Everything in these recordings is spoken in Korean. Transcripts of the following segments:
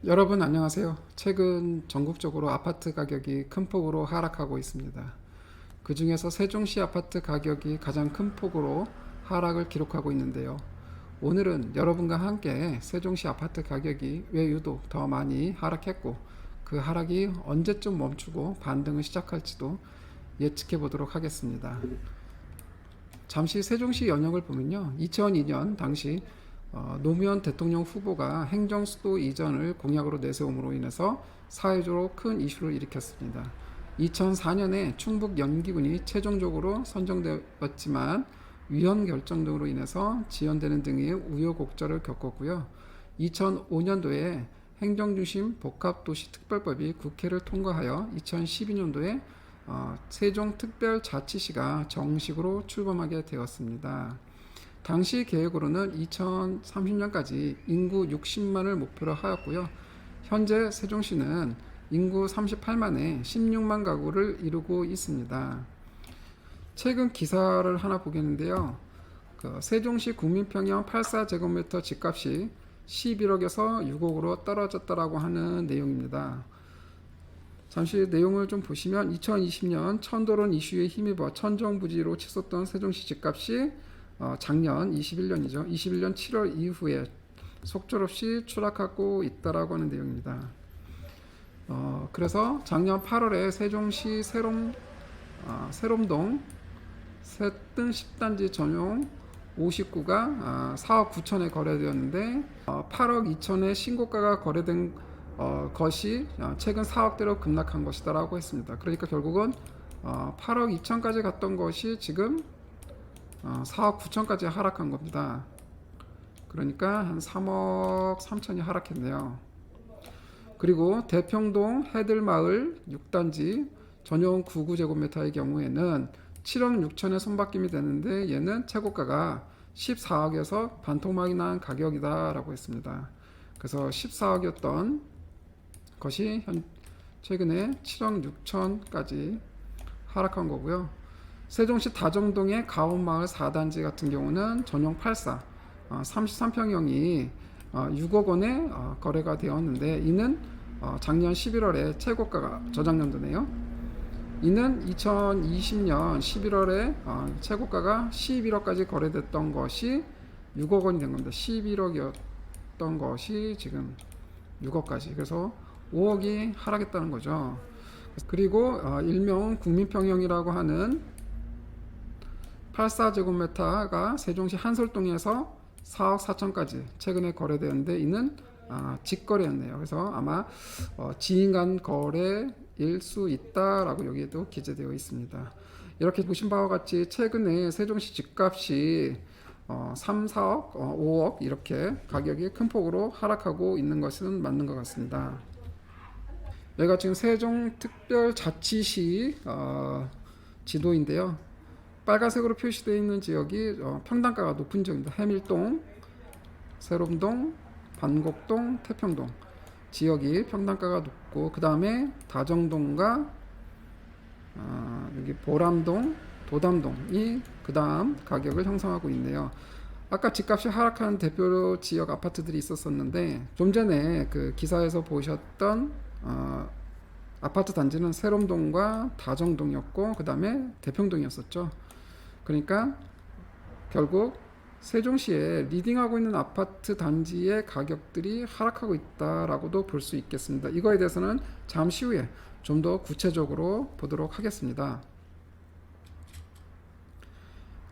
여러분 안녕하세요. 최근 전국적으로 아파트 가격이 큰 폭으로 하락하고 있습니다. 그 중에서 세종시 아파트 가격이 가장 큰 폭으로 하락을 기록하고 있는데요. 오늘은 여러분과 함께 세종시 아파트 가격이 왜 유독 더 많이 하락했고 그 하락이 언제쯤 멈추고 반등을 시작할지도 예측해 보도록 하겠습니다. 잠시 세종시 연역을 보면요. 2002년 당시 노무현 대통령 후보가 행정수도 이전을 공약으로 내세움으로 인해서 사회적으로 큰 이슈를 일으켰습니다. 2004년에 충북 연기군이 최종적으로 선정되었지만 위헌 결정 등으로 인해서 지연되는 등의 우여곡절을 겪었고요. 2005년도에 행정중심 복합도시특별법이 국회를 통과하여 2012년도에 세종특별자치시가 정식으로 출범하게 되었습니다. 당시 계획으로는 2030년까지 인구 60만을 목표로 하였고요. 현재 세종시는 인구 38만에 16만 가구를 이루고 있습니다. 최근 기사를 하나 보겠는데요. 세종시 국민평형 84제곱미터 집값이 11억에서 6억으로 떨어졌다라고 하는 내용입니다. 잠시 내용을 좀 보시면 2020년 천도론 이슈에 힘입어 천정부지로 치솟던 세종시 집값이 작년 21년이죠. 21년 7월 이후에 속절없이 추락하고 있다라고 하는 내용입니다. 그래서 작년 8월에 세종시 세롬동 새등 10단지 전용 59가 4억 9천에 거래되었는데 8억 2천에 신고가가 거래된 것이 최근 4억대로 급락한 것이다라고 했습니다. 그러니까 결국은 8억 2천까지 갔던 것이 지금 4억 9천까지 하락한 겁니다. 그러니까 한 3억 3천이 하락했네요. 그리고 대평동 해들마을 6단지 전용 99제곱미터의 경우에는 7억 6천에 손바뀜이 되는데 얘는 최고가가 14억에서 반토막이 난 가격이다라고 했습니다. 그래서 14억이었던 것이 최근에 7억 6천까지 하락한 거고요. 세종시 다정동의 가온마을 4단지 같은 경우는 전용 84 33평형이 6억 원에 거래가 되었는데 이는 작년 11월에 최고가가 저작년도네요. 이는 2020년 11월에 최고가가 11억까지 거래됐던 것이 6억 원이 된 겁니다. 11억이었던 것이 지금 6억까지. 그래서 5억이 하락했다는 거죠. 그리고 일명 국민평형이라고 하는 84제곱미터가 세종시 한솔동에서 4억 4천까지 최근에 거래되었는데 이는 직거래였네요. 그래서 아마 지인 간 거래일 수 있다라고 여기에도 기재되어 있습니다. 이렇게 보신 바와 같이 최근에 세종시 집값이 3, 4억, 5억 이렇게 가격이 큰 폭으로 하락하고 있는 것은 맞는 것 같습니다. 여기가 지금 세종특별자치시 지도인데요. 빨간색으로 표시되어 있는 지역이 평당가가 높은 지역입니다. 해밀동, 세롬동, 반곡동, 태평동 지역이 평당가가 높고 그 다음에 다정동과 여기 보람동, 도담동이 그 다음 가격을 형성하고 있네요. 아까 집값이 하락한 대표 지역 아파트들이 있었었는데 좀 전에 그 기사에서 보셨던 아파트 단지는 세롬동과 다정동이었고 그 다음에 대평동이었었죠. 그러니까 결국 세종시에 리딩하고 있는 아파트 단지의 가격들이 하락하고 있다라고도 볼 수 있겠습니다. 이거에 대해서는 잠시 후에 좀 더 구체적으로 보도록 하겠습니다.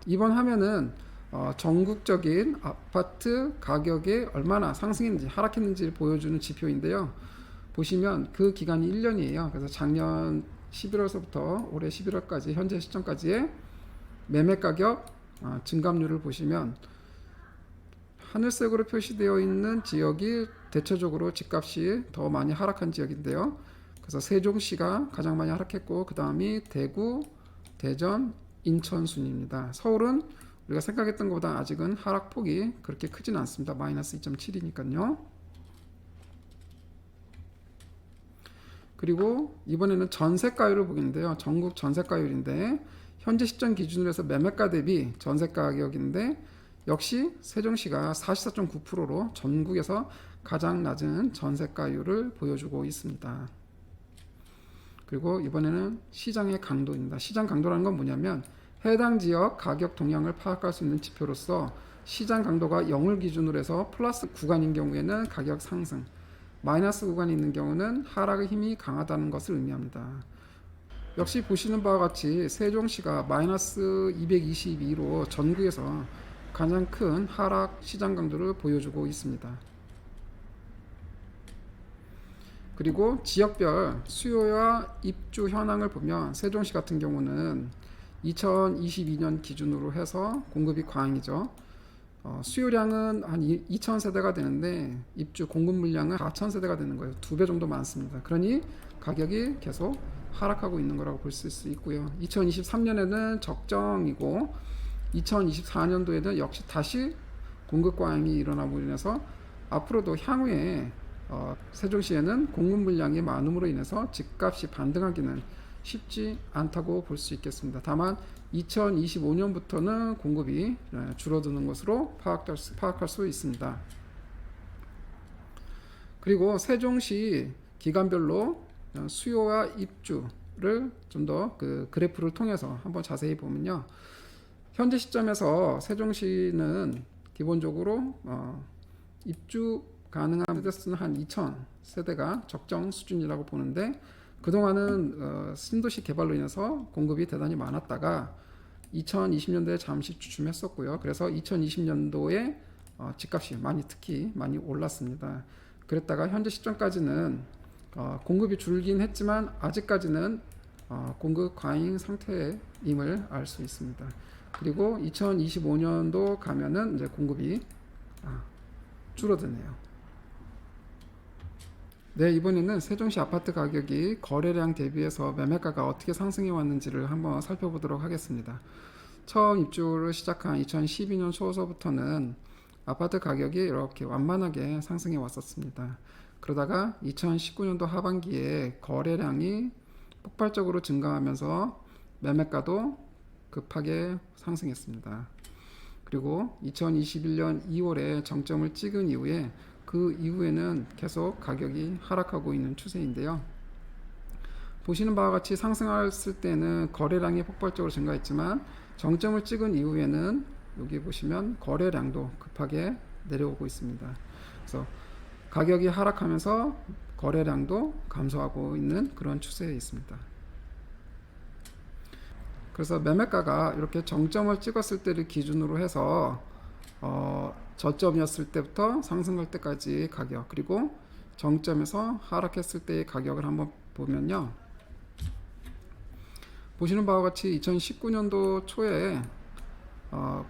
이번 화면은 전국적인 아파트 가격이 얼마나 상승했는지 하락했는지를 보여주는 지표인데요. 보시면 그 기간이 1년이에요. 그래서 작년 11월서부터 올해 11월까지 현재 시점까지의 매매 가격 증감률을 보시면 하늘색으로 표시되어 있는 지역이 대체적으로 집값이 더 많이 하락한 지역인데요. 그래서 세종시가 가장 많이 하락했고 그 다음이 대구, 대전, 인천 순입니다. 서울은 우리가 생각했던 것보다 아직은 하락폭이 그렇게 크진 않습니다. 마이너스 2.7이니까요. 그리고 이번에는 전세가율을 보겠는데요. 전국 전세가율인데 현재 시점 기준으로 해서 매매가 대비 전세 가격인데 역시 세종시가 44.9%로 전국에서 가장 낮은 전세가율을 보여주고 있습니다. 그리고 이번에는 시장의 강도입니다. 시장 강도라는 건 뭐냐면 해당 지역 가격 동향을 파악할 수 있는 지표로서 시장 강도가 0을 기준으로 해서 플러스 구간인 경우에는 가격 상승, 마이너스 구간이 있는 경우는 하락의 힘이 강하다는 것을 의미합니다. 역시 보시는 바와 같이 세종시가 마이너스 222로 전국에서 가장 큰 하락 시장 강도를 보여주고 있습니다. 그리고 지역별 수요와 입주 현황을 보면 세종시 같은 경우는 2022년 기준으로 해서 공급이 과잉이죠. 수요량은 한 2,000세대가 되는데 입주 공급 물량은 4,000세대가 되는 거예요. 2배 정도 많습니다. 그러니 가격이 계속 하락하고 있는 거라고 볼 수 있고요. 2023년에는 적정이고 2024년도에는 역시 다시 공급 과잉이 일어남으로 인해서 앞으로도 향후에 세종시에는 공급 물량이 많음으로 인해서 집값이 반등하기는 쉽지 않다고 볼 수 있겠습니다. 다만 2025년부터는 공급이 줄어드는 것으로 파악할 수 있습니다. 그리고 세종시 기간별로 수요와 입주를 좀 더 그 그래프를 통해서 한번 자세히 보면요. 현재 시점에서 세종시는 기본적으로 입주 가능한 세대수는 한 2,000세대가 적정 수준이라고 보는데 그동안은 신도시 개발로 인해서 공급이 대단히 많았다가 2020년도에 잠시 주춤했었고요. 그래서 2020년도에 집값이 특히 많이 올랐습니다. 그랬다가 현재 시점까지는 공급이 줄긴 했지만 아직까지는 공급 과잉 상태임을 알 수 있습니다. 그리고 2025년도 가면은 이제 공급이 줄어드네요. 네, 이번에는 세종시 아파트 가격이 거래량 대비해서 매매가가 어떻게 상승해 왔는지를 한번 살펴보도록 하겠습니다. 처음 입주를 시작한 2012년 초서부터는 아파트 가격이 이렇게 완만하게 상승해 왔었습니다. 그러다가 2019년도 하반기에 거래량이 폭발적으로 증가하면서 매매가도 급하게 상승했습니다. 그리고 2021년 2월에 정점을 찍은 이후에 그 이후에는 계속 가격이 하락하고 있는 추세인데요. 보시는 바와 같이 상승했을 때는 거래량이 폭발적으로 증가했지만 정점을 찍은 이후에는 여기 보시면 거래량도 급하게 내려오고 있습니다. 그래서 가격이 하락하면서 거래량도 감소하고 있는 그런 추세에 있습니다. 그래서 매매가가 이렇게 정점을 찍었을 때를 기준으로 해서 저점이었을 때부터 상승할 때까지 가격, 그리고 정점에서 하락했을 때의 가격을 한번 보면요. 보시는 바와 같이 2019년도 초에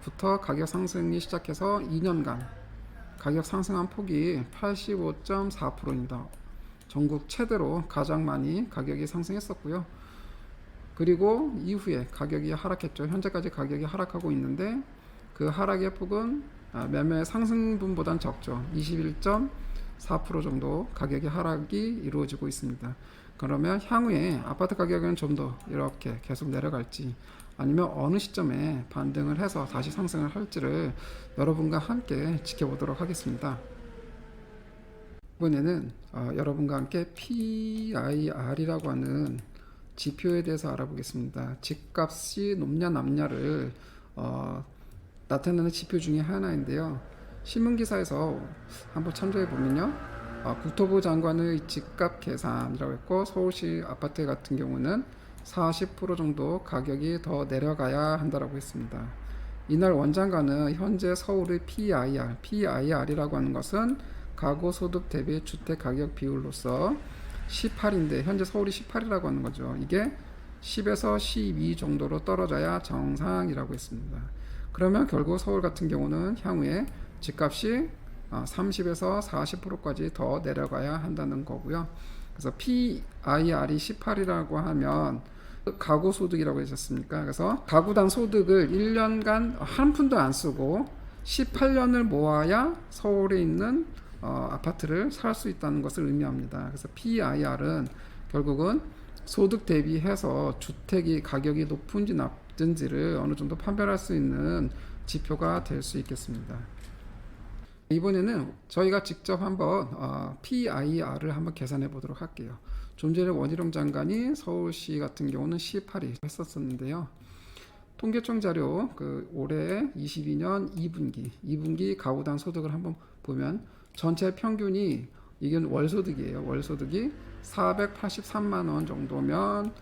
부터 가격 상승이 시작해서 2년간 가격 상승한 폭이 85.4%입니다. 전국 최대로 가장 많이 가격이 상승했었고요. 그리고 이후에 가격이 하락했죠. 현재까지 가격이 하락하고 있는데 그 하락의 폭은 매매 상승분보단 적죠. 21.4% 정도 가격의 하락이 이루어지고 있습니다. 그러면 향후에 아파트 가격은 좀 더 이렇게 계속 내려갈지 아니면 어느 시점에 반등을 해서 다시 상승을 할지를 여러분과 함께 지켜보도록 하겠습니다. 이번에는 여러분과 함께 PIR이라고 하는 지표에 대해서 알아보겠습니다. 집값이 높냐 낮냐를 나타내는 지표 중에 하나인데요. 신문기사에서 한번 참조해 보면요. 국토부 장관의 집값 계산이라고 했고 서울시 아파트 같은 경우는 40% 정도 가격이 더 내려가야 한다라고 했습니다. 이날 원장관은 현재 서울의 PIR이라고 하는 것은 가구소득 대비 주택가격 비율로서 18인데 현재 서울이 18이라고 하는 거죠. 이게 10에서 12 정도로 떨어져야 정상이라고 했습니다. 그러면 결국 서울 같은 경우는 향후에 집값이 30에서 40%까지 더 내려가야 한다는 거고요. 그래서 PIR이 18이라고 하면 가구 소득이라고 하셨습니까? 그래서 가구당 소득을 1년간 한 푼도 안 쓰고 18년을 모아야 서울에 있는 아파트를 살 수 있다는 것을 의미합니다. 그래서 PIR은 결국은 소득 대비해서 주택이 가격이 높은지 낮은지를 어느 정도 판별할 수 있는 지표가 될 수 있겠습니다. 이번에는 저희가 직접 한번 PIR을 한번 계산해 보도록 할게요. 좀 전에 원희룡 장관이 서울시 같은 경우는 18위 했었었는데요. 통계청 자료 올해 22년 2분기 가구당 소득을 한번 보면 전체 평균이 이게 월소득이에요. 월소득이 483만 원 정도면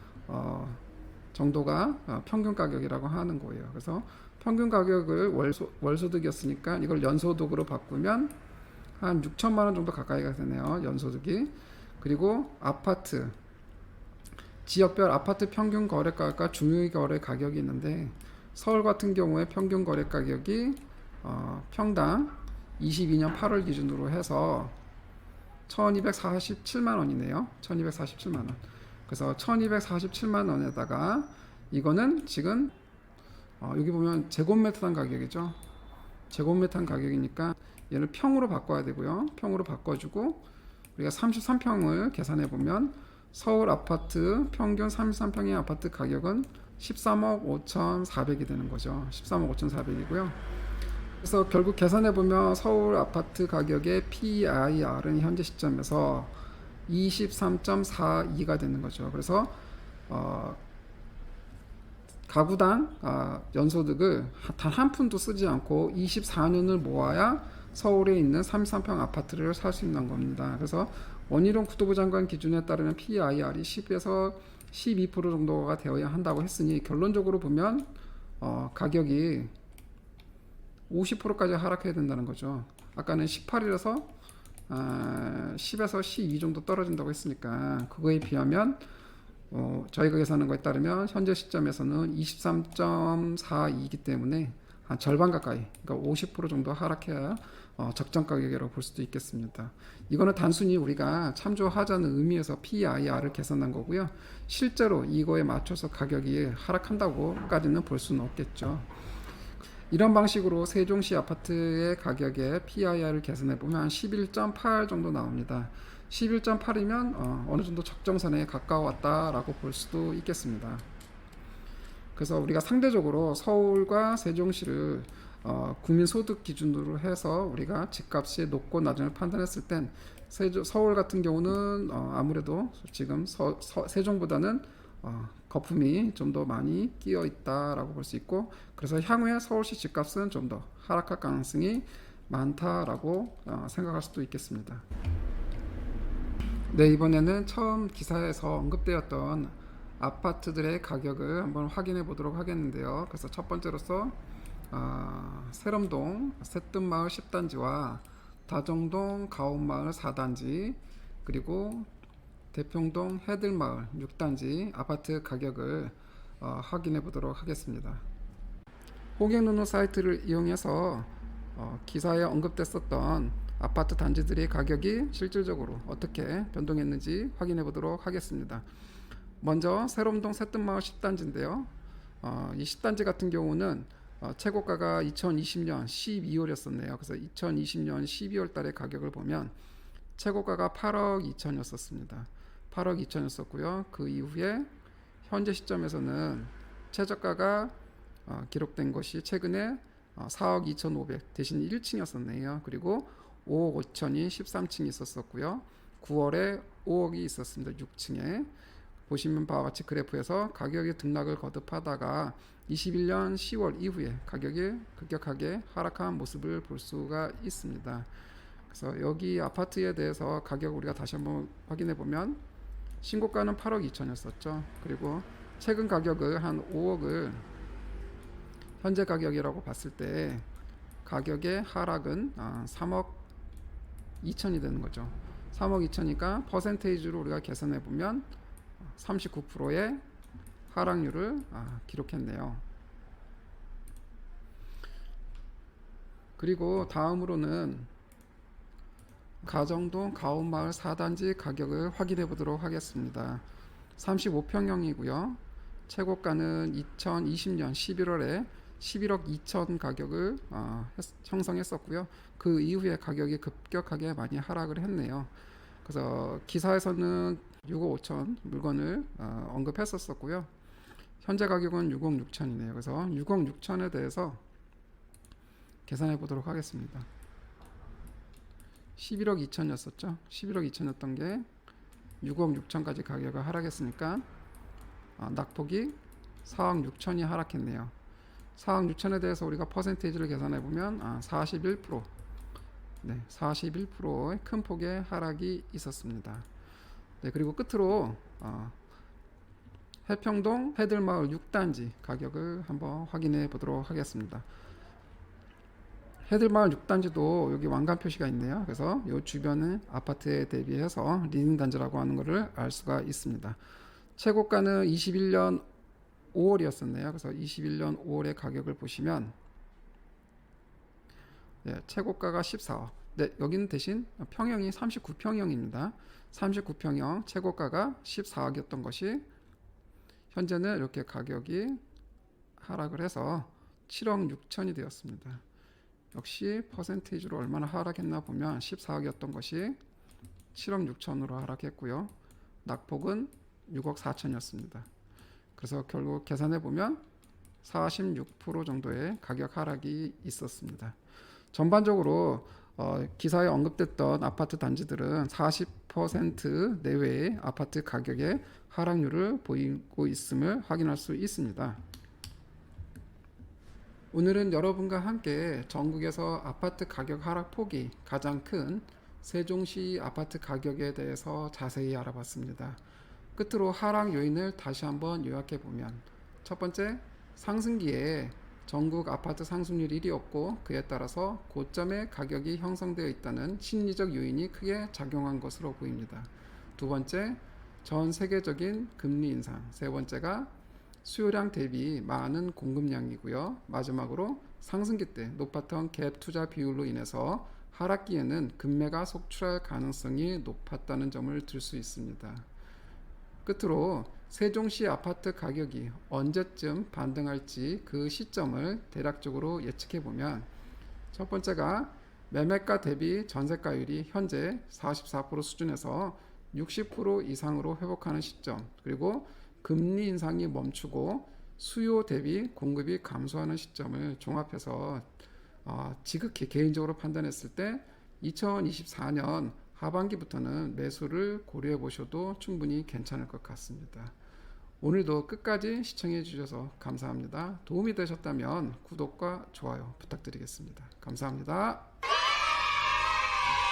정도가 평균 가격이라고 하는 거예요. 그래서 평균 가격을 월소득이었으니까 이걸 연소득으로 바꾸면 한 6천만 원 정도 가까이가 되네요. 연소득이. 그리고 아파트 지역별 아파트 평균 거래가가 중위 거래 가격이 있는데 서울 같은 경우에 평균 거래 가격이 평당 22년 8월 기준으로 해서 1247만 원이네요. 1247만 원. 그래서 1247만 원에다가 이거는 지금 여기 보면 제곱미터당 가격이죠. 제곱미터당 가격이니까 얘를 평으로 바꿔야 되고요. 평으로 바꿔주고 우리가 33평을 계산해 보면 서울 아파트 평균 33평의 아파트 가격은 13억 5,400이 되는 거죠. 13억 5,400이고요. 그래서 결국 계산해 보면 서울 아파트 가격의 PIR은 현재 시점에서 23.42가 되는 거죠. 그래서 가구당 연소득을 단 한 푼도 쓰지 않고 24년을 모아야 서울에 있는 33평 아파트를 살 수 있는 겁니다. 그래서 원희룡 국토부 장관 기준에 따르면 PIR이 10에서 12% 정도가 되어야 한다고 했으니 결론적으로 보면 가격이 50%까지 하락해야 된다는 거죠. 아까는 18이라서 10에서 12 정도 떨어진다고 했으니까 그거에 비하면 저희가 계산한 거에 따르면 현재 시점에서는 23.42이기 때문에 한 절반 가까이, 그러니까 50% 정도 하락해야 적정 가격이라고 볼 수도 있겠습니다. 이거는 단순히 우리가 참조하자는 의미에서 PIR을 계산한 거고요. 실제로 이거에 맞춰서 가격이 하락한다고까지는 볼 수는 없겠죠. 이런 방식으로 세종시 아파트의 가격에 PIR을 계산해 보면 한 11.8 정도 나옵니다. 11.8이면 어느 정도 적정선에 가까웠다라고 볼 수도 있겠습니다. 그래서 우리가 상대적으로 서울과 세종시를 국민소득 기준으로 해서 우리가 집값이 높고 낮음을 판단했을 땐 서울 같은 경우는 아무래도 지금 세종보다는 거품이 좀 더 많이 끼어 있다라고 볼 수 있고, 그래서 향후에 서울시 집값은 좀 더 하락할 가능성이 많다라고 생각할 수도 있겠습니다. 네, 이번에는 처음 기사에서 언급되었던 아파트들의 가격을 한번 확인해 보도록 하겠는데요. 그래서 첫 번째로서 세롬동 새뜸마을 10단지와 다정동 가온마을 4단지 그리고 대평동 해들마을 6단지 아파트 가격을 확인해 보도록 하겠습니다. 호갱노노 사이트를 이용해서 기사에 언급됐었던 아파트 단지들의 가격이 실질적으로 어떻게 변동했는지 확인해 보도록 하겠습니다. 먼저 세롬동 새뜸마을 10단지인데요. 이 10단지 같은 경우는 최고가가 2020년 12월이었었네요. 그래서 2020년 12월 달의 가격을 보면 최고가가 8억 2천이었었습니다. 8억 2천이었었고요. 그 이후에 현재 시점에서는 최저가가 기록된 것이 최근에 4억 2,500 대신 1층이었었네요. 그리고 5억 5천이 13층이 있었었고요. 9월에 5억이 있었습니다. 6층에. 보시면 바와 같이 그래프에서 가격이 등락을 거듭하다가 21년 10월 이후에 가격이 급격하게 하락한 모습을 볼 수가 있습니다. 그래서 여기 아파트에 대해서 가격 우리가 다시 한번 확인해 보면 신고가는 8억 2천이었었죠. 그리고 최근 가격을 한 5억을 현재 가격이라고 봤을 때 가격의 하락은 3억 2천이 되는 거죠. 3억 2천이니까 퍼센테이지로 우리가 계산해 보면 39%의 하락률을 기록했네요. 그리고 다음으로는 가정동 가온마을 4단지 가격을 확인해 보도록 하겠습니다. 35평형이고요. 최고가는 2020년 11월에 11억 2천 가격을 형성했었고요. 그 이후에 가격이 급격하게 많이 하락을 했네요. 그래서 기사에서는 6억 5천 물건을 언급했었고요. 현재 가격은 6억 6천이네요. 그래서 6억 6천에 대해서 계산해 보도록 하겠습니다. 11억 2천이었었죠. 11억 2천이었던 게 6억 6천까지 가격이 하락했으니까 낙폭이 4억 6천이 하락했네요. 4억 6천에 대해서 우리가 퍼센테이지를 계산해 보면 41%, 네, 41%의 큰 폭의 하락이 있었습니다. 네, 그리고 끝으로 해평동 해들마을 6단지 가격을 한번 확인해 보도록 하겠습니다. 해들마을 6단지도 여기 왕관 표시가 있네요. 그래서 이 주변의 아파트에 대비해서 리딩 단지라고 하는 것을 알 수가 있습니다. 최고가는 21년 5월이었었네요. 그래서 21년 5월의 가격을 보시면 네, 최고가가 14억. 네, 여기는 대신 평형이 39평형입니다. 39평형 최고가가 14억이었던 것이 현재는 이렇게 가격이 하락을 해서 7억 6천이 되었습니다. 역시 퍼센테이지로 얼마나 하락했나 보면 14억이었던 것이 7억 6천으로 하락했고요. 낙폭은 6억 4천이었습니다. 그래서 결국 계산해 보면 46% 정도의 가격 하락이 있었습니다. 전반적으로 기사에 언급됐던 아파트 단지들은 40% 내외의 아파트 가격의 하락률을 보이고 있음을 확인할 수 있습니다. 오늘은 여러분과 함께 전국에서 아파트 가격 하락폭이 가장 큰 세종시 아파트 가격에 대해서 자세히 알아봤습니다. 끝으로 하락 요인을 다시 한번 요약해 보면, 첫 번째, 상승기에 전국 아파트 상승률 1위였고 그에 따라서 고점의 가격이 형성되어 있다는 심리적 요인이 크게 작용한 것으로 보입니다. 두 번째, 전 세계적인 금리 인상. 세 번째가 수요량 대비 많은 공급량이고요. 마지막으로 상승기 때 높았던 갭 투자 비율로 인해서 하락기에는 급매가 속출할 가능성이 높았다는 점을 들 수 있습니다. 끝으로 세종시 아파트 가격이 언제쯤 반등할지 그 시점을 대략적으로 예측해 보면, 첫 번째가 매매가 대비 전세가율이 현재 44% 수준에서 60% 이상으로 회복하는 시점, 그리고 금리 인상이 멈추고 수요 대비 공급이 감소하는 시점을 종합해서 지극히 개인적으로 판단했을 때 2024년 하반기부터는 매수를 고려해 보셔도 충분히 괜찮을 것 같습니다. 오늘도 끝까지 시청해 주셔서 감사합니다. 도움이 되셨다면 구독과 좋아요 부탁드리겠습니다. 감사합니다.